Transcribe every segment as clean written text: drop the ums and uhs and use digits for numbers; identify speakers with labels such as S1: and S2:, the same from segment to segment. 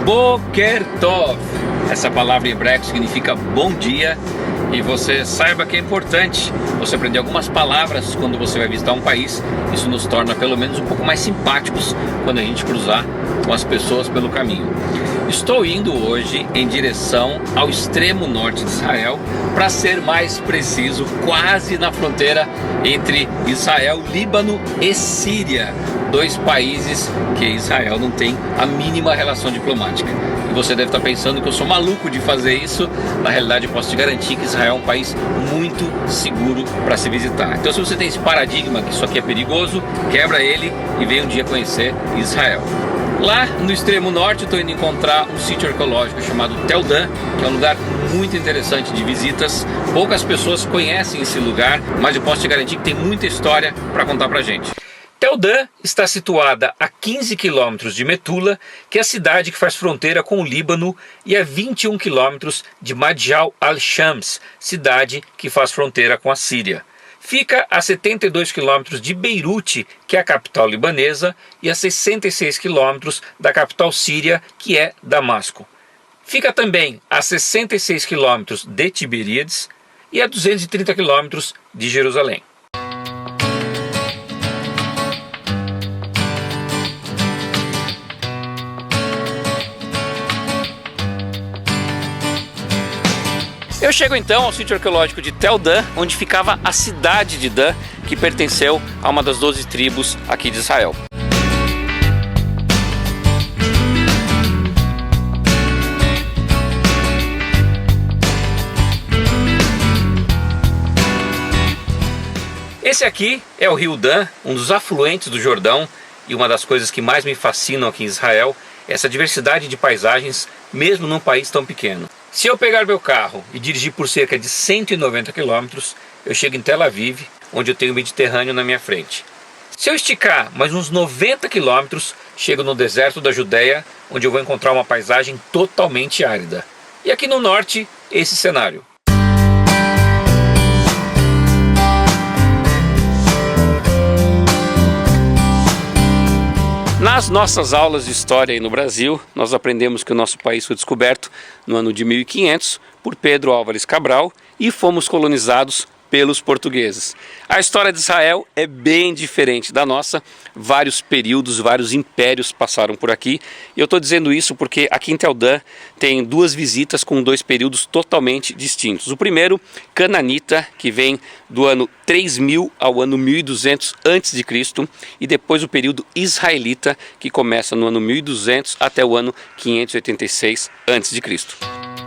S1: Boker Tov. Essa palavra em hebraico significa bom dia. E você saiba que é importante você aprender algumas palavras quando você vai visitar um país. Isso nos torna pelo menos um pouco mais simpáticos quando a gente cruzar com as pessoas pelo caminho. Estou indo hoje em direção ao extremo norte de Israel, para ser mais preciso, quase na fronteira entre Israel, Líbano e Síria, dois países que Israel não tem a mínima relação diplomática. E você deve estar pensando que eu sou maluco de fazer isso. Na realidade, eu posso te garantir que Israel é um país muito seguro para se visitar. Então, se você tem esse paradigma que isso aqui é perigoso, quebra ele e vem um dia conhecer Israel. Lá no extremo norte, estou indo encontrar um sítio arqueológico chamado Tel Dan, que é um lugar muito interessante de visitas. Poucas pessoas conhecem esse lugar, mas eu posso te garantir que tem muita história para contar pra gente. Tel Dan está situada a 15 quilômetros de Metula, que é a cidade que faz fronteira com o Líbano, e a 21 quilômetros de Majal al-Shams, cidade que faz fronteira com a Síria. Fica a 72 quilômetros de Beirute, que é a capital libanesa, e a 66 quilômetros da capital síria, que é Damasco. Fica também a 66 quilômetros de Tiberíades e a 230 quilômetros de Jerusalém. Eu chego então ao sítio arqueológico de Tel Dan, onde ficava a cidade de Dan, que pertenceu a uma das 12 tribos aqui de Israel. Esse aqui é o rio Dan, um dos afluentes do Jordão, e uma das coisas que mais me fascinam aqui em Israel é essa diversidade de paisagens, mesmo num país tão pequeno. Se eu pegar meu carro e dirigir por cerca de 190 quilômetros, eu chego em Tel Aviv, onde eu tenho o Mediterrâneo na minha frente. Se eu esticar mais uns 90 quilômetros, chego no deserto da Judéia, onde eu vou encontrar uma paisagem totalmente árida. E aqui no norte, esse cenário. Nas nossas aulas de história aí no Brasil, nós aprendemos que o nosso país foi descoberto no ano de 1500 por Pedro Álvares Cabral e fomos colonizados pelos portugueses. A história de Israel é bem diferente da nossa. Vários períodos, vários impérios passaram por aqui. E eu estou dizendo isso porque aqui em Tel Dan tem duas visitas com dois períodos totalmente distintos. O primeiro, Cananita, que vem do ano 3000 ao ano 1200 a.C., e depois o período Israelita, que começa no ano 1200 até o ano 586 a.C.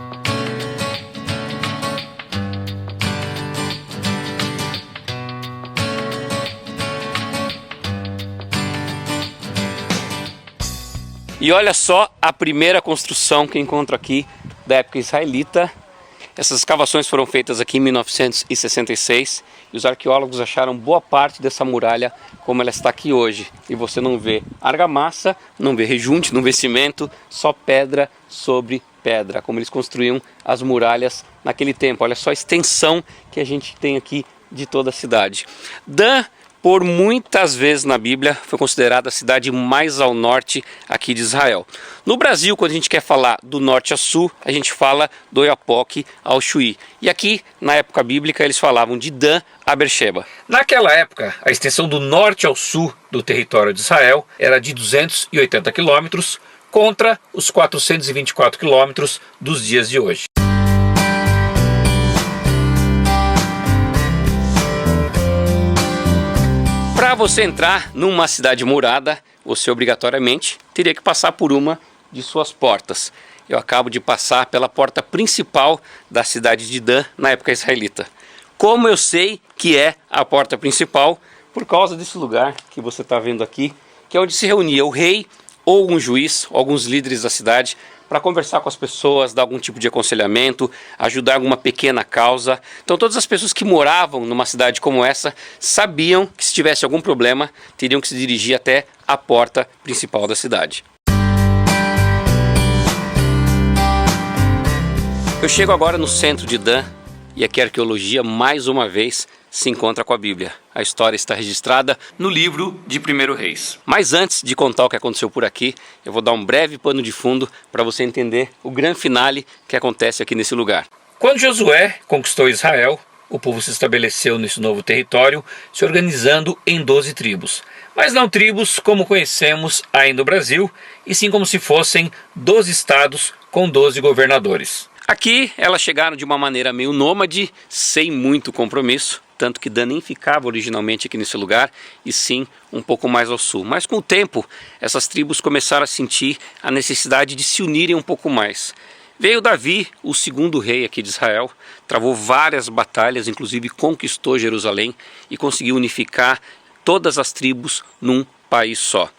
S1: E olha só a primeira construção que encontro aqui da época israelita. Essas escavações foram feitas aqui em 1966 e os arqueólogos acharam boa parte dessa muralha como ela está aqui hoje. E você não vê argamassa, não vê rejunte, não vê cimento, só pedra sobre pedra, como eles construíam as muralhas naquele tempo. Olha só a extensão que a gente tem aqui de toda a cidade. Dan, por muitas vezes na Bíblia, foi considerada a cidade mais ao norte aqui de Israel. No Brasil, quando a gente quer falar do norte a sul, a gente fala do Oiapoque ao Chuí. E aqui, na época bíblica, eles falavam de Dan a Beersheba. Naquela época, a extensão do norte ao sul do território de Israel era de 280 quilômetros contra os 424 quilômetros dos dias de hoje. Para você entrar numa cidade murada, você obrigatoriamente teria que passar por uma de suas portas. Eu acabo de passar pela porta principal da cidade de Dan na época israelita. Como eu sei que é a porta principal? Por causa desse lugar que você está vendo aqui, que é onde se reunia o rei ou um juiz, ou alguns líderes da cidade, para conversar com as pessoas, dar algum tipo de aconselhamento, ajudar alguma pequena causa. Então todas as pessoas que moravam numa cidade como essa sabiam que se tivesse algum problema, teriam que se dirigir até a porta principal da cidade. Eu chego agora no centro de Dan e aqui a arqueologia mais uma vez se encontra com a Bíblia. a história está registrada no livro de 1 Reis. Mas antes de contar o que aconteceu por aqui, eu vou dar um breve pano de fundo para você entender o grande finale que acontece aqui nesse lugar. Quando Josué conquistou Israel, o povo se estabeleceu nesse novo território, se organizando em 12 tribos. Mas não tribos como conhecemos aí no Brasil, e sim como se fossem 12 estados com 12 governadores. Aqui elas chegaram de uma maneira meio nômade, sem muito compromisso, tanto que Dan nem ficava originalmente aqui nesse lugar, e sim um pouco mais ao sul. Mas com o tempo, essas tribos começaram a sentir a necessidade de se unirem um pouco mais. Veio Davi, o segundo rei aqui de Israel, travou várias batalhas, inclusive conquistou Jerusalém e conseguiu unificar todas as tribos num país só.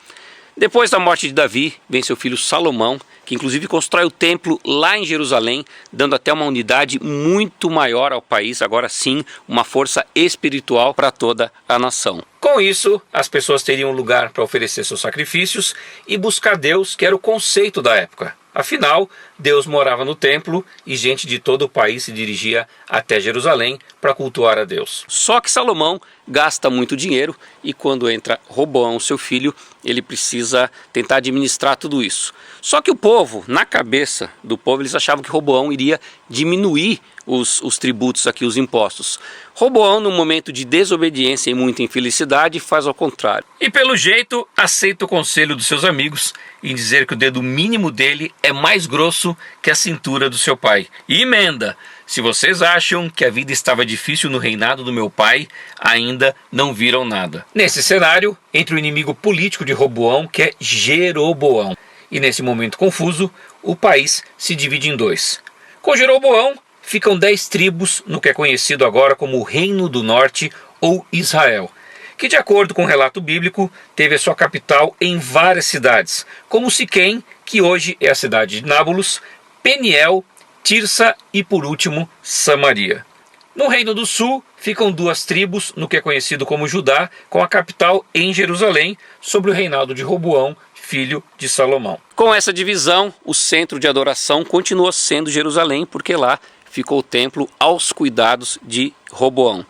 S1: Depois da morte de Davi, vem seu filho Salomão, que inclusive constrói o templo lá em Jerusalém, dando até uma unidade muito maior ao país, agora sim, uma força espiritual para toda a nação. Com isso, as pessoas teriam um lugar para oferecer seus sacrifícios e buscar Deus, que era o conceito da época. Afinal, Deus morava no templo e gente de todo o país se dirigia até Jerusalém para cultuar a Deus. Só que Salomão gasta muito dinheiro e quando entra Roboão, seu filho, ele precisa tentar administrar tudo isso. Só que o povo, na cabeça do povo, eles achavam que Roboão iria diminuir os tributos aqui, os impostos. Roboão, no momento de desobediência e muita infelicidade, faz ao contrário. E pelo jeito, aceita o conselho dos seus amigos em dizer que o dedo mínimo dele é mais grosso que a cintura do seu pai. E emenda: se vocês acham que a vida estava difícil no reinado do meu pai, ainda não viram nada. Nesse cenário, entra o inimigo político de Roboão, que é Jeroboão. E nesse momento confuso, o país se divide em dois. Com Jeroboão, ficam 10 tribos no que é conhecido agora como o Reino do Norte ou Israel, que de acordo com o relato bíblico, teve a sua capital em várias cidades, como Siquém, que hoje é a cidade de Nábulos, Peniel, Tirsa e por último Samaria. No Reino do Sul ficam 2 tribos no que é conhecido como Judá, com a capital em Jerusalém, sob o reinado de Roboão, filho de Salomão. Com essa divisão, o centro de adoração continuou sendo Jerusalém, porque lá ficou o templo aos cuidados de Roboão.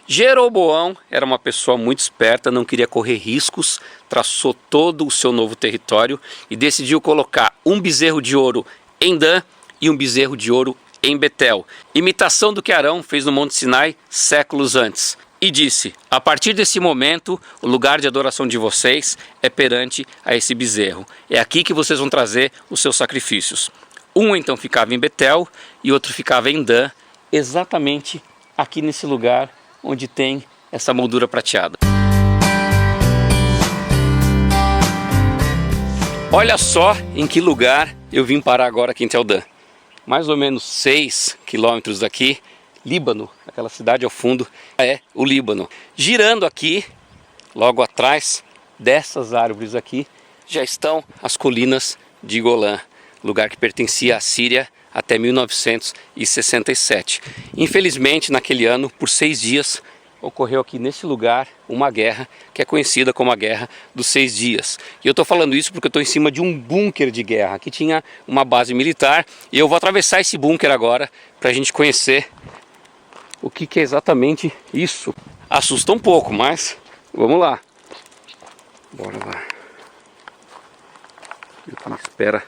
S1: Jeroboão era uma pessoa muito esperta, não queria correr riscos, traçou todo o seu novo território e decidiu colocar um bezerro de ouro em Dan e um bezerro de ouro em Betel, imitação do que Arão fez no Monte Sinai séculos antes. E disse: a partir desse momento, o lugar de adoração de vocês é perante a esse bezerro. É aqui que vocês vão trazer os seus sacrifícios. Um então ficava em Betel e outro ficava em Dan, exatamente aqui nesse lugar onde tem essa moldura prateada. Olha só em que lugar eu vim parar agora aqui em Tel Dan. Mais ou menos 6 quilômetros daqui, Líbano, aquela cidade ao fundo, é o Líbano. Girando aqui, logo atrás dessas árvores aqui, já estão as colinas de Golã, lugar que pertencia à Síria até 1967. Infelizmente, naquele ano, por 6 dias, ocorreu aqui nesse lugar uma guerra que é conhecida como a Guerra dos 6 Dias. E eu estou falando isso porque eu estou em cima de um bunker de guerra. Aqui tinha uma base militar e eu vou atravessar esse bunker agora para a gente conhecer o que é exatamente isso. Assusta um pouco, mas vamos lá. Bora lá. O que me espera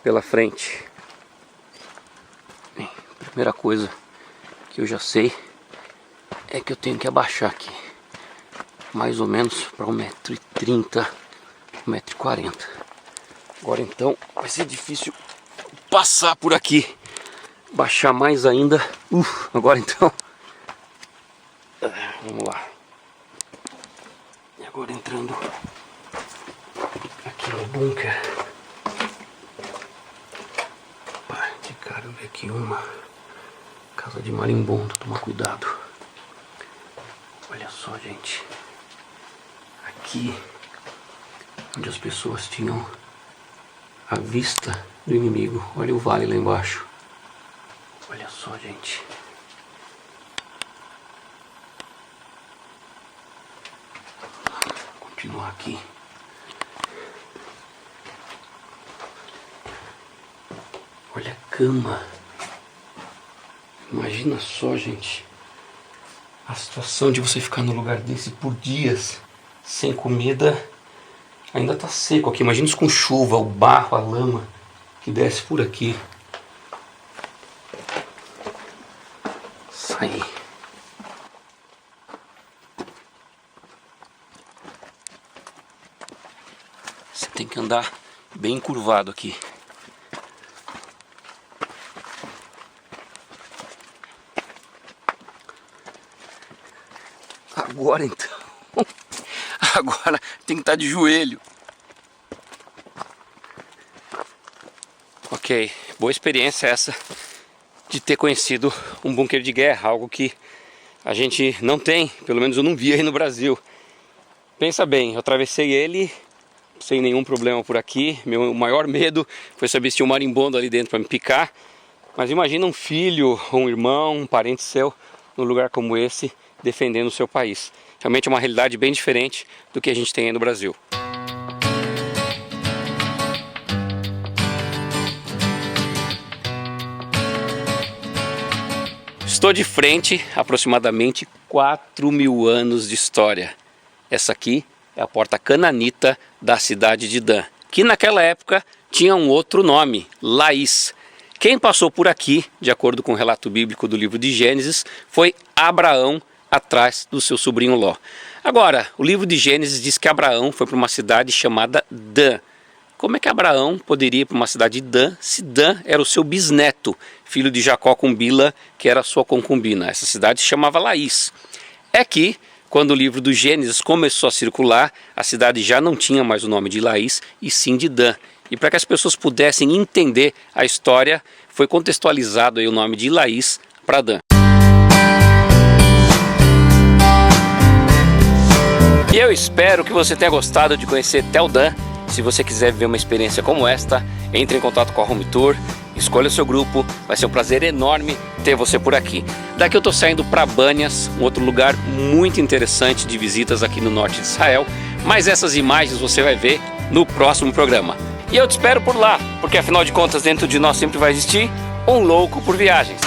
S1: pela frente? Bem, a primeira coisa que eu já sei é que eu tenho que abaixar aqui mais ou menos para 1,30 m, 1,40 m. Agora então vai ser difícil passar por aqui, baixar mais ainda. Agora então vamos lá. E agora entrando aqui no bunker. De cara eu vi aqui uma casa de marimbondo, toma cuidado. Olha só, gente, aqui onde as pessoas tinham a vista do inimigo, olha o vale lá embaixo. Olha só, gente. Vou continuar aqui. Olha a cama. Imagina só, gente,
S2: A situação de você ficar no lugar desse por dias sem comida ainda tá seco aqui. Imagina isso com chuva, o barro, a lama que desce por aqui. Sai. Você tem que andar bem curvado aqui. Agora então. Agora tem que estar de joelho. Ok, boa experiência essa de ter conhecido um bunker de guerra, algo que a gente não tem, pelo menos eu não vi aí no Brasil. Pensa bem, eu atravessei ele sem nenhum problema por aqui. Meu maior medo foi saber se tinha um marimbondo ali dentro para me picar. Mas imagina um filho, um irmão, um parente seu num lugar como esse, defendendo o seu país. Realmente é uma realidade bem diferente do que a gente tem aí no Brasil. Estou de frente a aproximadamente 4.000 anos de história. Essa aqui é a porta cananita da cidade de Dan, que naquela época tinha um outro nome, Laís. Quem passou por aqui, de acordo com o relato bíblico do livro de Gênesis, foi Abraão atrás do seu sobrinho Ló. Agora, o livro de Gênesis diz que Abraão foi para uma cidade chamada Dan. Como é que Abraão poderia ir para uma cidade de Dan se Dan era o seu bisneto, filho de Jacó com Bila, que era sua concubina? Essa cidade se chamava Laís. É que, quando o livro do Gênesis começou a circular, a cidade já não tinha mais o nome de Laís, e sim de Dan. E para que as pessoas pudessem entender a história, foi contextualizado aí o nome de Laís para Dan. E eu espero que você tenha gostado de conhecer Tel Dan. Se você quiser viver uma experiência como esta, entre em contato com a Home Tour, escolha o seu grupo, vai ser um prazer enorme ter você por aqui. Daqui eu estou saindo para Banias, um outro lugar muito interessante de visitas aqui no norte de Israel, mas essas imagens você vai ver no próximo programa. E eu te espero por lá, porque afinal de contas dentro de nós sempre vai existir um louco por viagens.